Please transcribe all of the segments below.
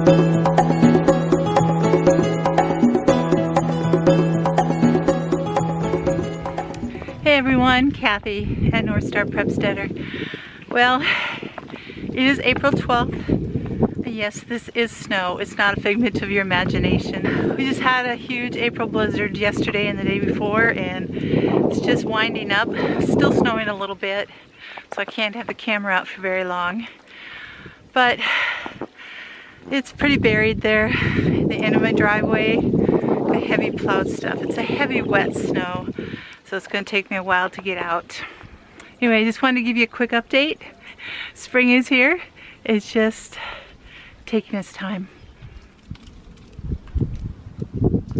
Hey everyone, Kathy at North Star Prepsteader. Well, it is April 12th. Yes, this is snow. It's not a figment of your imagination. We just had a huge April blizzard yesterday and the day before, and it's just winding up. Still snowing a little bit, so I can't have the camera out for very long. But it's pretty buried there at the end of my driveway. The heavy plowed stuff. It's a heavy wet snow, so it's going to take me a while to get out. Anyway, I just wanted to give you a quick update. Spring is here. It's just taking its time.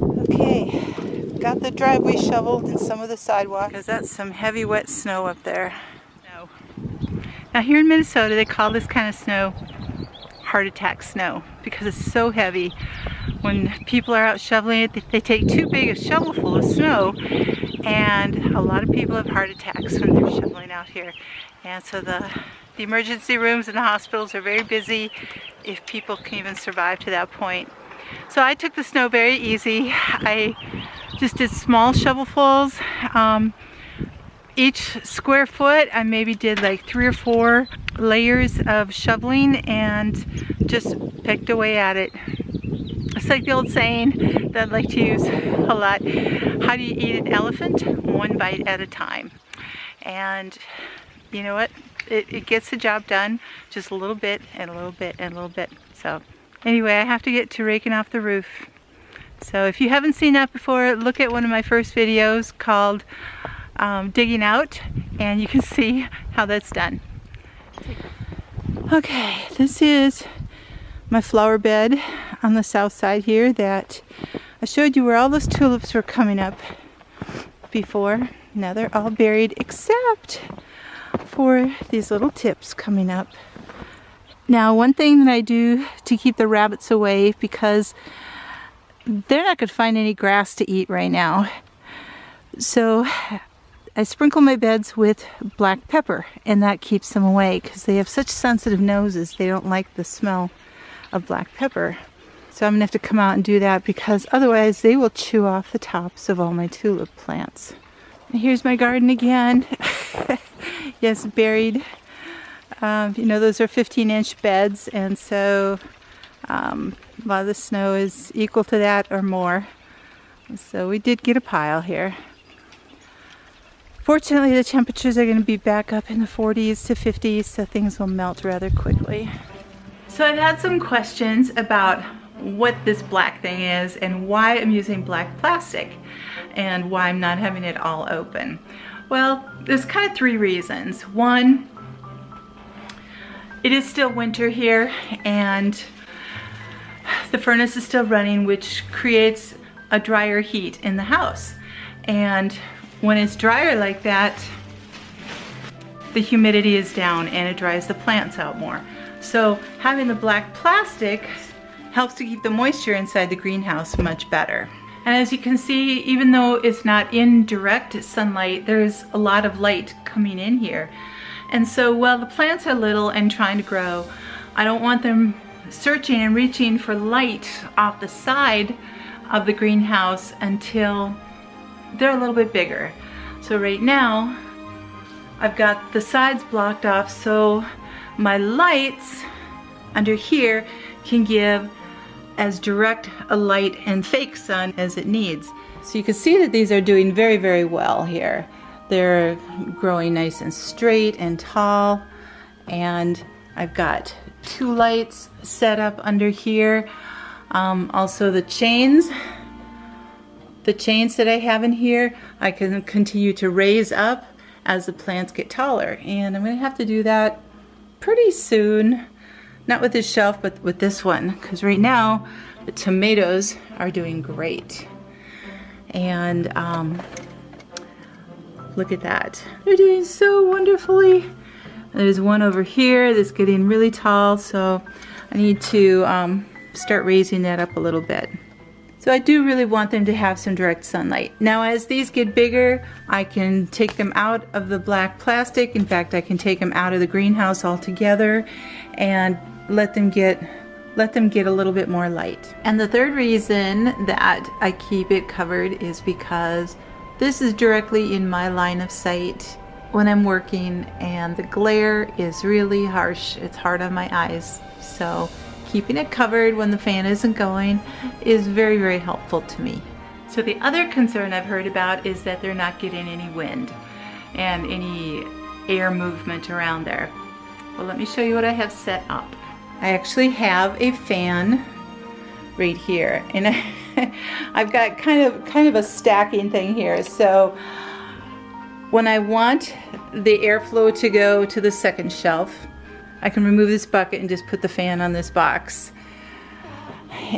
Okay, got the driveway shoveled and some of the sidewalk, because that's some heavy wet snow up there. Now here in Minnesota, they call this kind of snow heart attack snow because it's so heavy. When people are out shoveling it, they take too big a shovelful of snow, and a lot of people have heart attacks when they're shoveling out here. And so the emergency rooms and the hospitals are very busy if people can even survive to that point. So I took the snow very easy. I just did small shovelfuls. Each square foot I maybe did like 3 or 4 layers of shoveling and just picked away at it. It's like the old saying that I like to use a lot. How do you eat an elephant? One bite at a time. And you know what? It gets the job done just a little bit and a little bit and a little bit. So anyway, I have to get to raking off the roof. So if you haven't seen that before, look at one of my first videos called Digging Out, and you can see how that's done. Okay, this is my flower bed on the south side here that I showed you where all those tulips were coming up before. Now they're all buried except for these little tips coming up. Now one thing that I do to keep the rabbits away, because they're not going to find any grass to eat right now, so I sprinkle my beds with black pepper, and that keeps them away because they have such sensitive noses. They don't like the smell of black pepper. So I'm gonna have to come out and do that, because otherwise they will chew off the tops of all my tulip plants. And here's my garden again. Yes, buried. You know, those are 15-inch beds, and so a lot of the snow is equal to that or more. So we did get a pile here. Fortunately, the temperatures are going to be back up in the 40s to 50s, so things will melt rather quickly. So I've had some questions about what this black thing is and why I'm using black plastic and why I'm not having it all open. Well, there's kind of 3 reasons. One, it is still winter here and the furnace is still running, which creates a drier heat in the house. And when it's drier like that, the humidity is down and it dries the plants out more. So having the black plastic helps to keep the moisture inside the greenhouse much better. And as you can see, even though it's not in direct sunlight, there's a lot of light coming in here. And so while the plants are little and trying to grow, I don't want them searching and reaching for light off the side of the greenhouse until they're a little bit bigger. So right now I've got the sides blocked off so my lights under here can give as direct a light and fake sun as it needs. So you can see that these are doing very, very well here. They're growing nice and straight and tall, and I've got 2 lights set up under here. Also the chains that I have in here, I can continue to raise up as the plants get taller. And I'm gonna have to do that pretty soon. Not with this shelf, but with this one. Because right now, the tomatoes are doing great. And look at that. They're doing so wonderfully. There's one over here that's getting really tall, so I need to start raising that up a little bit. So I do really want them to have some direct sunlight. Now as these get bigger, I can take them out of the black plastic. In fact, I can take them out of the greenhouse altogether and let them get let them get a little bit more light. And the third reason that I keep it covered is because this is directly in my line of sight when I'm working, and the glare is really harsh. It's hard on my eyes. So keeping it covered when the fan isn't going is very, very helpful to me. So the other concern I've heard about is that they're not getting any wind and any air movement around there. Well, let me show you what I have set up. I actually have a fan right here, and I've got kind of a stacking thing here. So when I want the airflow to go to the second shelf, I can remove this bucket and just put the fan on this box,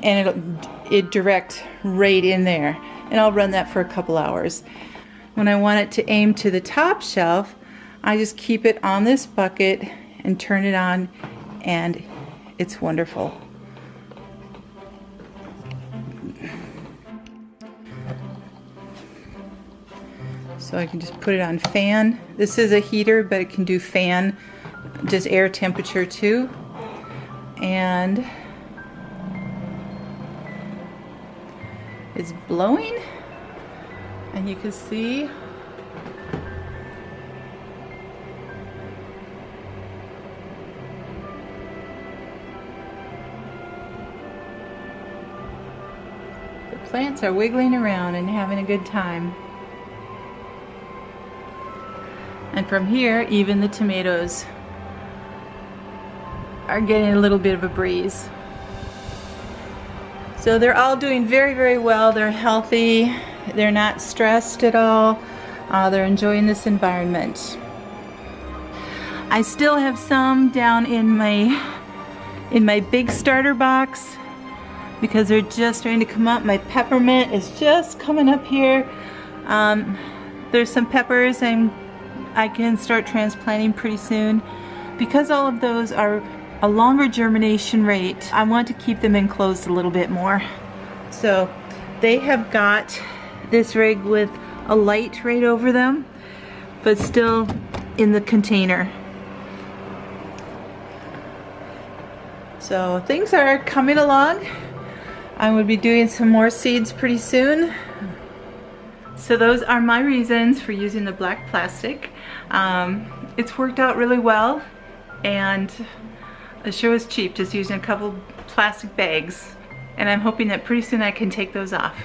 and it direct right in there, and I'll run that for a couple hours. When I want it to aim to the top shelf, I just keep it on this bucket and turn it on, and it's wonderful. So I can just put it on fan. This is a heater, but it can do fan, just air temperature too. And it's blowing, and you can see the plants are wiggling around and having a good time. And from here, even the tomatoes are getting a little bit of a breeze. So they're all doing very, very well. They're healthy. They're not stressed at all. They're enjoying this environment. I still have some down in my big starter box because they're just starting to come up. My peppermint is just coming up here. There's some peppers I can start transplanting pretty soon. Because all of those are a longer germination rate, I want to keep them enclosed a little bit more. So they have got this rig with a light right over them, but still in the container. So things are coming along. I will be doing some more seeds pretty soon. So those are my reasons for using the black plastic. It's worked out really well, and it sure was cheap, just using a couple plastic bags. And I'm hoping that pretty soon I can take those off.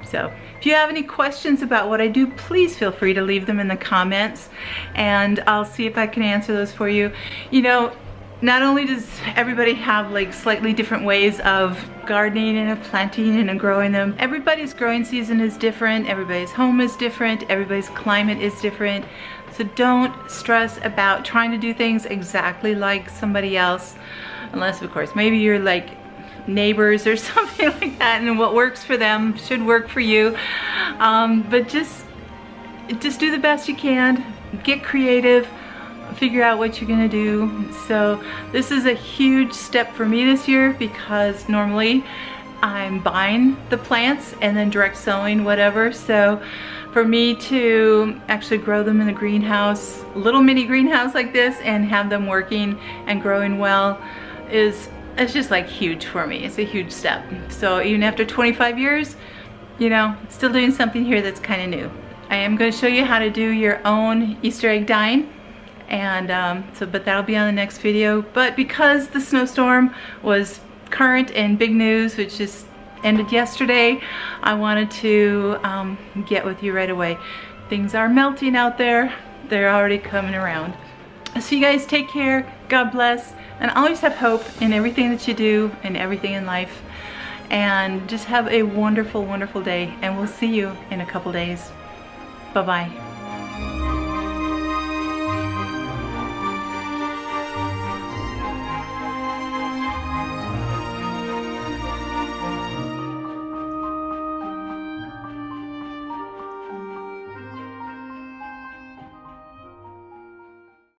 So if you have any questions about what I do, please feel free to leave them in the comments, and I'll see if I can answer those for you. You know, not only does everybody have like slightly different ways of gardening and of planting and of growing them, everybody's growing season is different, everybody's home is different, everybody's climate is different. So don't stress about trying to do things exactly like somebody else, unless of course maybe you're like neighbors or something like that, and what works for them should work for you. But just do the best you can, get creative, figure out what you're gonna do. So this is a huge step for me this year, because normally I'm buying the plants and then direct sowing whatever. So for me to actually grow them in the greenhouse, a little mini greenhouse like this, and have them working and growing well it's just like huge for me. It's a huge step. So even after 25 years, you know, still doing something here that's kind of new. I am going to show you how to do your own Easter egg dyeing, and but that'll be on the next video. But because the snowstorm was current and big news, which just ended yesterday, I wanted to get with you right away. Things are melting out there. They're already coming around. So you guys take care, God bless, and always have hope in everything that you do and everything in life. And just have a wonderful, wonderful day, and we'll see you in a couple days. Bye-bye.